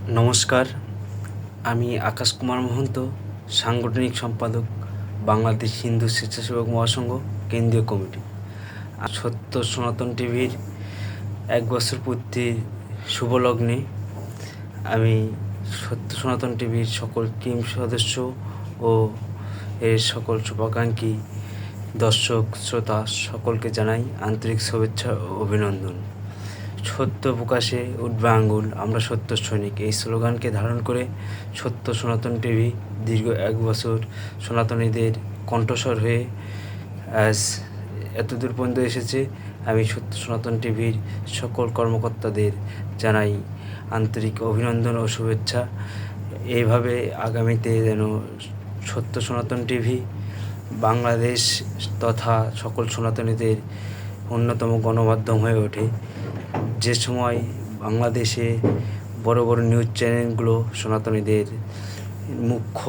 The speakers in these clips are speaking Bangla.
নমস্কার, আমি আকাশ কুমার মহন্ত, সাংগঠনিক সম্পাদক, বাংলাদেশ হিন্দু স্বেচ্ছাসেবক মহাসংঘ কেন্দ্রীয় কমিটি। সত্য সনাতন টিভির 1 বছর পূর্তির শুভলগ্নে আমি সত্য সনাতন টিভির সকল টিম সদস্য ও এর সকল শুভাকাঙ্ক্ষী দর্শক শ্রোতা সকলকে জানাই আন্তরিক শুভেচ্ছা ও অভিনন্দন। সত্য প্রকাশে উঠবে আঙ্গুল, আমরা সত্য সৈনিক, এই স্লোগানকে ধারণ করে সত্য সনাতন টিভি দীর্ঘ 1 বছর সনাতনীদের কণ্ঠস্বর হয়ে আজ এতদূর পর্যন্ত এসেছে। আমি সত্য সনাতন টিভির সকল কর্মকর্তাদের জানাই আন্তরিক অভিনন্দন ও শুভেচ্ছা। এইভাবে আগামীতে যেন সত্য সনাতন টিভি বাংলাদেশ তথা সকল সনাতনীদের অন্যতম গণমাধ্যম হয়ে ওঠে। যে সময় বাংলাদেশে বড় বড় নিউজ চ্যানেলগুলো সনাতনীদের মুখ্য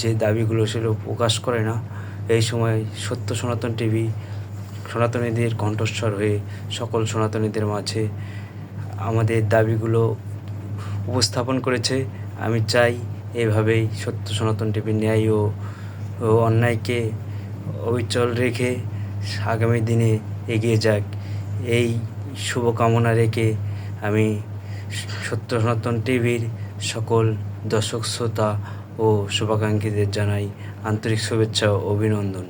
যে দাবিগুলো সেগুলো প্রকাশ করে না, এই সময় সত্য সনাতন টিভি সনাতনীদের কণ্ঠস্বর হয়ে সকল সনাতনীদের মাঝে আমাদের দাবিগুলো উপস্থাপন করেছে। আমি চাই এভাবেই সত্য সনাতন টিভি ন্যায় ও অন্যায়কে অবিচল রেখে আগামী দিনে এগিয়ে যাক, এই শুভকামনা রেখে আমি সত্য সনাতন টিভির সকল দর্শক শ্রোতা ও শুভাকাঙ্ক্ষীদের জানাই আন্তরিক শুভেচ্ছা ও অভিনন্দন।